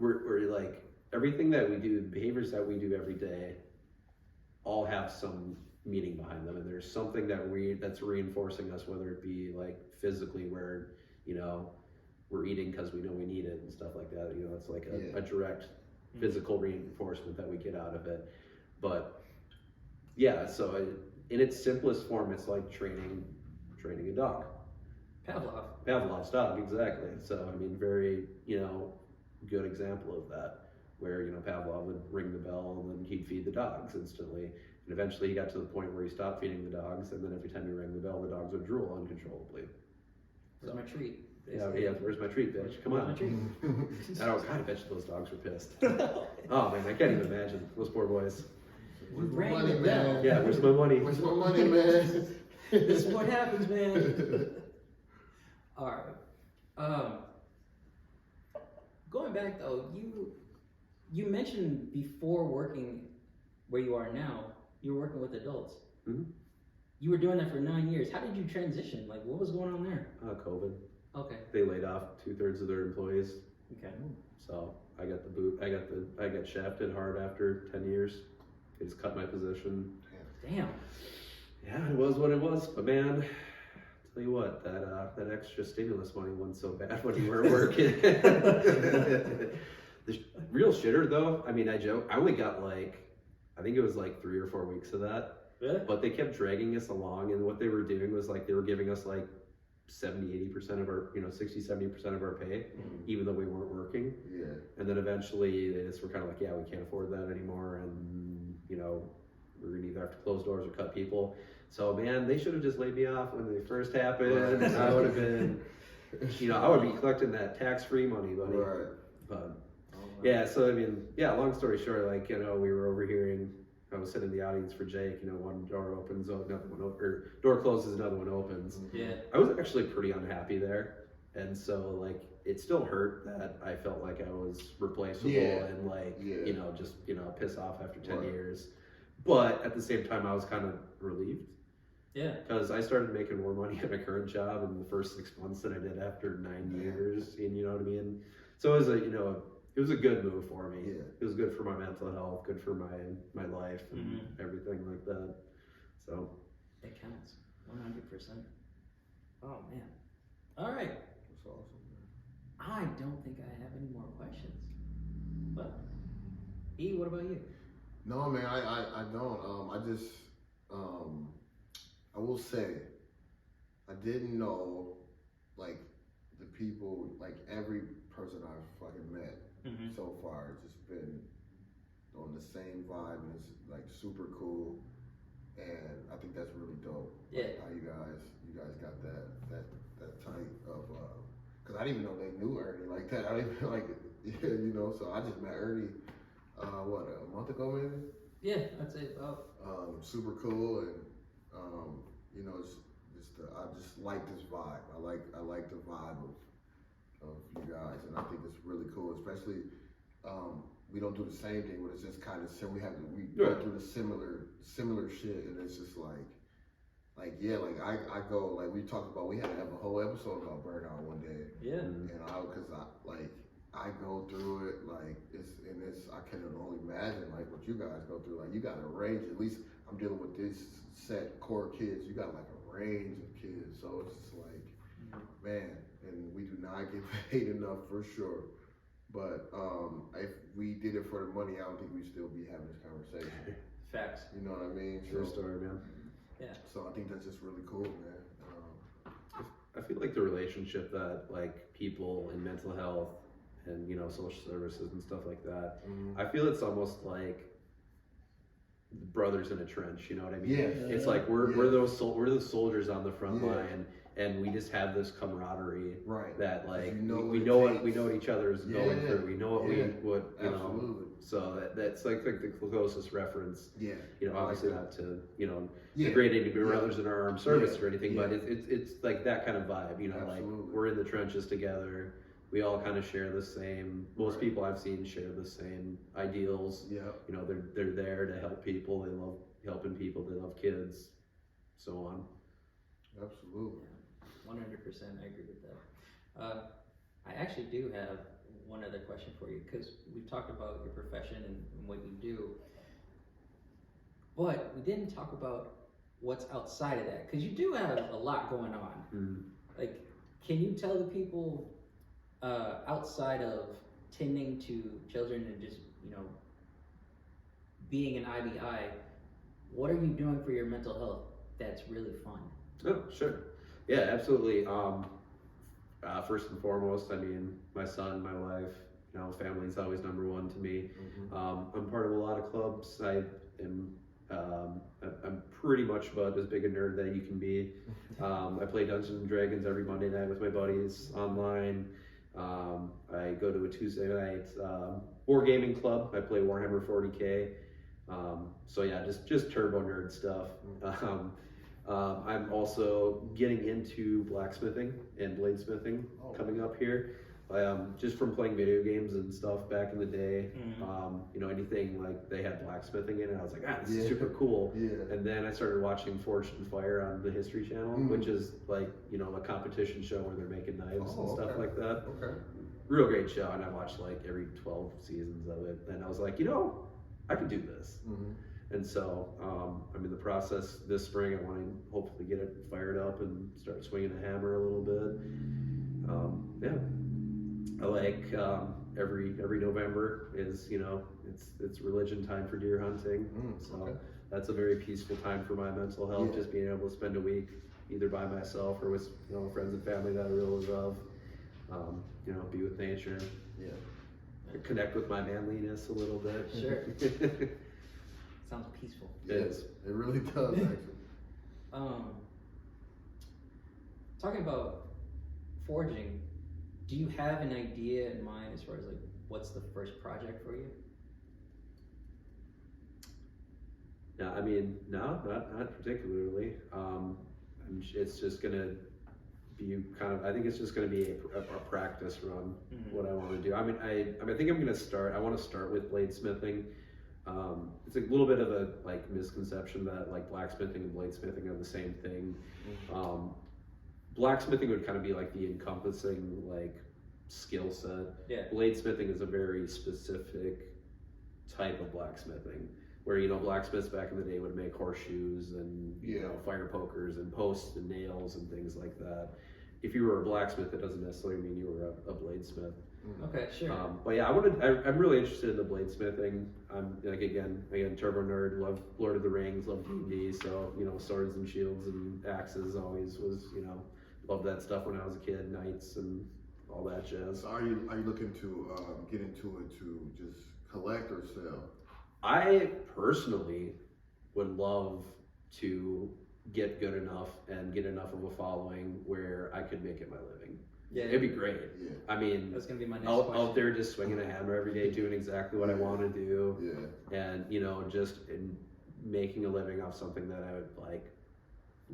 We're like, everything that we do, the behaviors that we do every day, all have some meaning behind them, and there's something that's reinforcing us, whether it be like physically, where, you know, we're eating because we know we need it and stuff like that. You know, it's like a direct physical reinforcement that we get out of it. But yeah, so in its simplest form, it's like training a dog. Pavlov's dog, exactly. So I mean, very, you know, good example of that, where, you know, Pavlov would ring the bell and then he'd feed the dogs instantly. And eventually he got to the point where he stopped feeding the dogs, and then every time he rang the bell, the dogs would drool uncontrollably. Where's my treat? Yeah, where's my treat, bitch? Come on. I bet you those dogs were pissed. Oh man, I can't even imagine those poor boys. Where's my money, man? Yeah, where's my money? Where's my money, man? This is what happens, man. All right. Going back though, you mentioned before working where you are now, you were working with adults. Mm-hmm. You were doing that for 9 years. How did you transition? Like, what was going on there? COVID. Okay. They laid off 2/3 of their employees. Okay. So I got the boot. I got shafted hard after 10 years. They just cut my position. Damn. Yeah, it was what it was. But man, tell you what, that extra stimulus money wasn't so bad when you weren't working. The real shitter though, I mean, I joke, I only got I think it was 3 or 4 weeks of that. Really? But they kept dragging us along, and what they were doing was they were giving us 70-80% of our, 60-70% of our pay, even though we weren't working. Yeah. And then eventually they just were kind of yeah, we can't afford that anymore, and you know, we're gonna either have to close doors or cut people. So man, they should have just laid me off when they first happened. I would have been, you know, I would be collecting that tax-free money, buddy. Right. But yeah, so I mean, yeah, long story short, like, you know, we were overhearing, I was sitting in the audience for Jake, you know, one door opens, another one or door closes, another one opens. Yeah. I was actually pretty unhappy there. And so like it still hurt that I felt like I was replaceable and like, you know, just, you know, piss off after 10 years. But at the same time, I was kind of relieved. Yeah. Because I started making more money at my current job in the first 6 months than I did after 9 years. And you know what I mean? So it was a, you know, it was a good move for me. Yeah. It was good for my mental health, good for my life and everything like that. So it counts 100%. Oh man. All right. That's awesome. I don't think I have any more questions. But E, what about you? No, man, I don't. I just, I will say, I didn't know, like, the people, like, every person I've fucking met so far has just been on the same vibe, and it's, like, super cool, and I think that's really dope. Yeah. Like, how you guys got that type of, because I didn't even know they knew Ernie like that. I didn't like, yeah, you know, so I just met Ernie, what, a month ago maybe? Yeah, I'd say about. Super cool, and you know, it's just I just like this vibe. I like the vibe of you guys, and I think it's really cool. Especially we don't do the same thing, but it's just kind of we go through the similar shit, and it's just like yeah, like I go like we talked about. We had to have a whole episode about burnout one day. Yeah. And I go through it like I can only imagine like what you guys go through. Like you got a range. At least I'm dealing with this set core kids. You got like a range of kids. So it's just like, man, and we do not get paid enough for sure. But if we did it for the money, I don't think we'd still be having this conversation. Facts. You know what I mean? true story, man. Yeah. So I think that's just really cool, man. I feel like the relationship that like people in mental health and you know social services and stuff like that, I feel it's almost like brothers in a trench. You know what I mean? Yeah. It's like we're the soldiers on the front line, and we just have this camaraderie. Right. That like you know we know what each other is going through. We know what you know. So that's like the closest reference. Yeah. You know, obviously not to you know degrading to be brothers in our armed service or anything, but it's like that kind of vibe. You know, like we're in the trenches together. We all kind of share the same. Most people I've seen share the same ideals. Yeah. You know, they're there to help people. They love helping people. They love kids, so on. Absolutely. 100%. I agree with that. I actually do have one other question for you because we've talked about your profession and what you do, but we didn't talk about what's outside of that because you do have a lot going on. Like, can you tell the people outside of tending to children and just, you know, being an IBI, what are you doing for your mental health that's really fun? Oh, sure. Yeah, absolutely. First and foremost, I mean, my son, my wife, you know, family's always number one to me. I'm part of a lot of clubs. I'm pretty much about as big a nerd that you can be. I play Dungeons and Dragons every Monday night with my buddies online. I go to a Tuesday night wargaming club. I play Warhammer 40K. So yeah, just turbo nerd stuff. I'm also getting into blacksmithing and bladesmithing coming up here. Just from playing video games and stuff back in the day, you know, anything like they had blacksmithing in it, I was like, this is super cool. And then I started watching Forged and Fire on the History Channel, which is like, you know, a competition show where they're making knives and stuff like that. Real great show, and I watched like every 12 seasons of it, and I was like, you know, I can do this. And so I'm in the process this spring. I want to hopefully get it fired up and start swinging a hammer a little bit. I like every November is, you know, it's religion time for deer hunting. So that's a very peaceful time for my mental health. Just being able to spend a week either by myself or with, you know, friends and family that I really love. You know, be with nature. Sounds peaceful. Yeah, it really does actually. Talking about forging, do you have an idea in mind as far as like what's the first project for you? Yeah, I mean, no, not particularly. It's just gonna be kind of. I think it's just gonna be a practice run. What I want to do. I mean, I think I'm gonna start. I want to start with bladesmithing. It's a little bit of a like misconception that like blacksmithing and bladesmithing are the same thing. Blacksmithing would kind of be like the encompassing like skill set. Yeah. Bladesmithing is a very specific type of blacksmithing, where blacksmiths back in the day would make horseshoes and fire pokers and posts and nails and things like that. If you were a blacksmith, it doesn't necessarily mean you were a bladesmith. Okay, sure. But yeah, I'm really interested in the bladesmithing. I'm like again, turbo nerd, love Lord of the Rings, love D&D, so swords and shields and axes always was loved that stuff when I was a kid, knights and all that jazz. So are you looking to get into it to just collect or sell? I personally would love to get good enough and get enough of a following where I could make it my living. Yeah, it'd be great. Yeah. I mean, that's gonna be my next question. Out there just swinging a hammer every day, doing exactly what I want to do. Yeah. And just making a living off something that I would like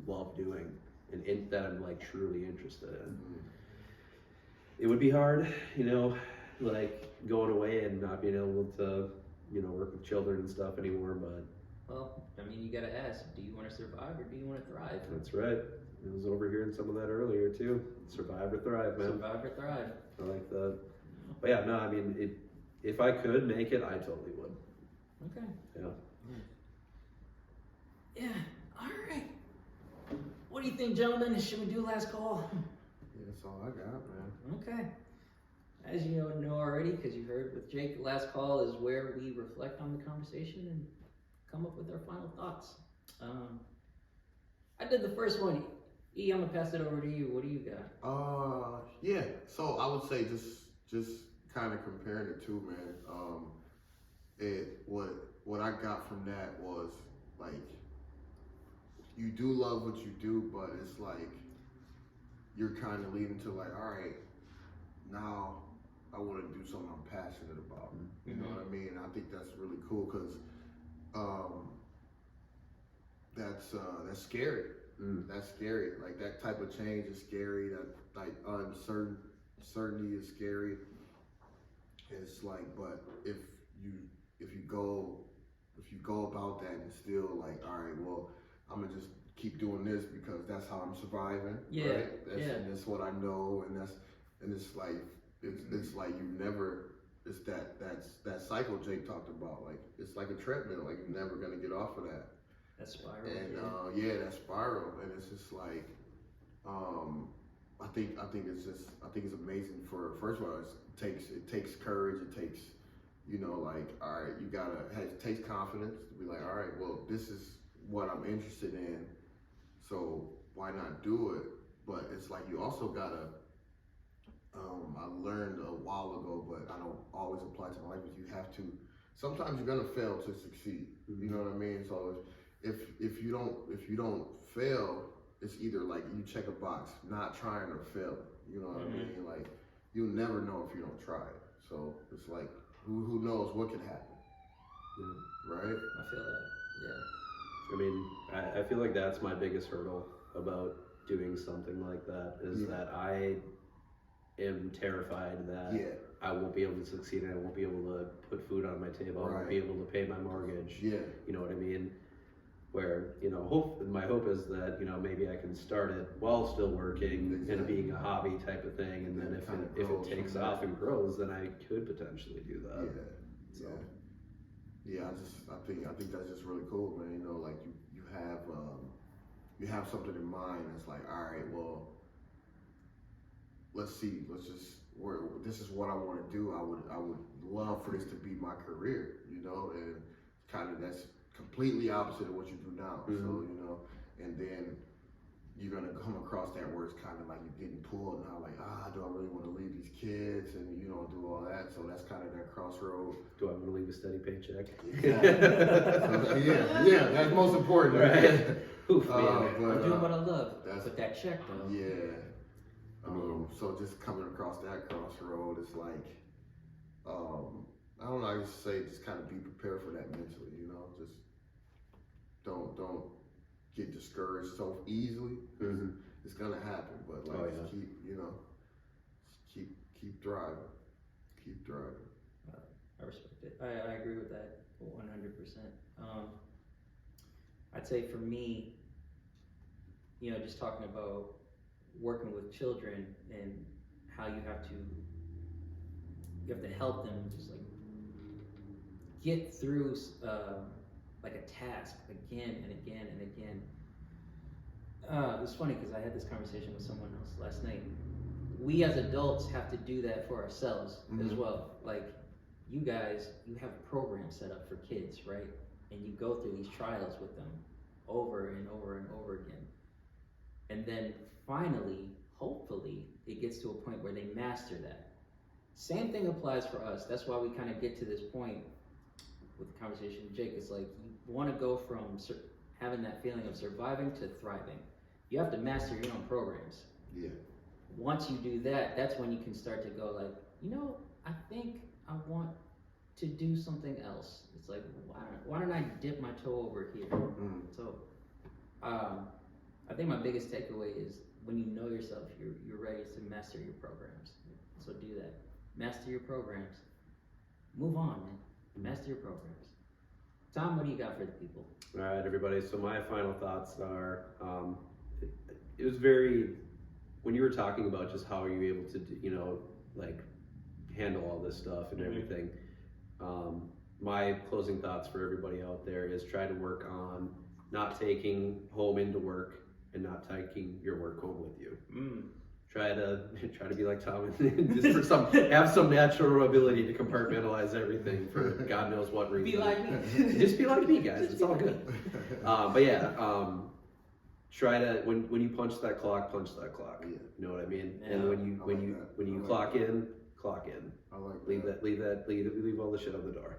love doing and that I'm like truly interested in. It would be hard, like going away and not being able to work with children and stuff anymore, but well, I mean, you gotta ask, do you want to survive or do you want to thrive? That's right. I was overhearing some of that earlier too. Survive or thrive, man. Survive or thrive. I like that. But yeah, no, I mean, if I could make it, I totally would. Okay. Yeah. Yeah, all right. What do you think, gentlemen? Should we do last call? Yeah, that's all I got, man. Okay. As you know already, because you heard with Jake, last call is where we reflect on the conversation and come up with our final thoughts. I did the first one. E, I'm gonna pass it over to you. What do you got? Yeah. So I would say just kind of comparing the two, man. What I got from that was like, you do love what you do, but it's like you're kind of leading to like, all right, now I want to do something I'm passionate about. You know what I mean? I think that's really cool because that's scary. That's scary. Like that type of change is scary. That like uncertainty is scary. It's like, but if you go about that and still like, all right, well, I'm gonna just keep doing this because that's how I'm surviving. Yeah. Right? And that's what I know, and it's like it's like you never. It's that cycle Jake talked about. Like it's like a treadmill. Like you're never gonna get off of that. That spiral. And that spiral, and it's just like, I think it's amazing. For first of all, it takes courage. It takes, like, all right, it takes confidence to be like, all right, well, this is what I'm interested in, so why not do it? But it's like you also gotta. I learned a while ago, but I don't always apply to my life. But you have to. Sometimes you're gonna fail to succeed. You know what I mean? So if you don't fail, it's either like you check a box, not trying or failing. You know what I mean? Like you'll never know if you don't try it. So it's like who knows what could happen. Right? I feel that. Yeah. I mean, I feel like that's my biggest hurdle about doing something like that is that I am terrified that I won't be able to succeed and I won't be able to put food on my table. I won't be able to pay my mortgage. Yeah. You know what I mean? Where, my hope is that, maybe I can start it while still working and being a hobby type of thing. And then if it takes off and grows, then I could potentially do that. Yeah. Yeah, I think that's just really cool, man. Like you have something in mind that's like, all right, well, this is what I want to do. I would love for this to be my career, and kind of that's completely opposite of what you do now. So, and then you're gonna come across that where it's kind of like you're getting pulled now, like, do I really want to leave these kids and do all that? So that's kind of that crossroad. Do I want to leave a steady paycheck? Exactly. yeah, that's most important, right? Oof, but, I'm doing what I love. that's- But that check though. Yeah. So just coming across that crossroad, it's like, I don't know. I just say just kind of be prepared for that mentally. Just don't get discouraged so easily. Mhm. It's gonna happen, but like just keep driving, keep driving. I respect it. I agree with that 100%. I'd say for me, just talking about working with children and how you have to help them just like get through like a task again and again and again. It was funny because I had this conversation with someone else last night. We as adults have to do that for ourselves as well. Like you guys, you have programs set up for kids, right? And you go through these trials with them over and over and over again. And then finally, hopefully, it gets to a point where they master that. Same thing applies for us. That's why we kind of get to this point with the conversation with Jake. It's like you want to go from having that feeling of surviving to thriving. You have to master your own programs. Yeah. Once you do that, that's when you can start to go like, I think I want to do something else. It's like, why don't I dip my toe over here? So, I think my biggest takeaway is when you know yourself, you're ready to master your programs. So do that. Master your programs. Move on, man. Master your programs. Tom, what do you got for the people? All right, everybody. So my final thoughts are, it was very, when you were talking about just how are you able to, like handle all this stuff and everything. My closing thoughts for everybody out there is try to work on not taking home into work and not taking your work home with you. Try to be like Tom and just have some natural ability to compartmentalize everything for God knows what reason. Be like me. Just be like me, guys. It's all good. But yeah, try to when you punch that clock, punch that clock. Yeah. You know what I mean? Yeah. And when you clock in, clock in. I like Leave all the shit on the door.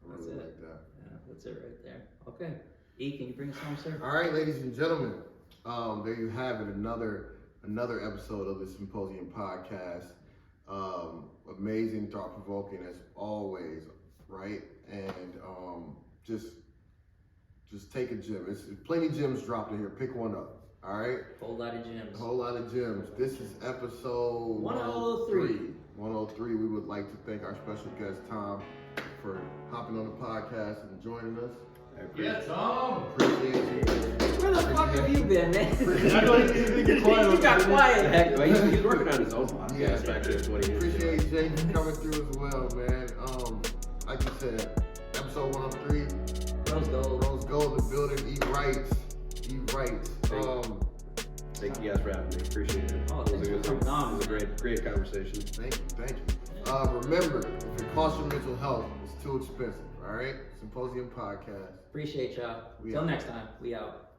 I That's really it. like that. Yeah, that's it right there. Okay. E, can you bring us home, sir? All right, ladies and gentlemen, there you have it. Another episode of the Symposium podcast. Amazing, thought-provoking as always, right? And just take a gem. It's plenty of gems dropped in here. Pick one up. All right. Whole lot of gems. A whole lot of gems. This is episode 103. 103. We would like to thank our special guest Tom for hopping on the podcast and joining us. Yeah, Tom. Appreciate you. Where the fuck have you been, man? I know you get quiet. You got quiet. Heck, he's working on his own podcast back there. What he is. Appreciate Jake for coming through as well, man. Like you said, episode 103. Rose gold. Rose Gold, the building. Eat right. Thank you guys for having me. Appreciate it. Oh, It thanks was for coming on. a great conversation. Thank you. Remember, if it costs your mental health, it's too expensive. All right. Symposium podcast. Appreciate y'all. We Till out. next time. We out.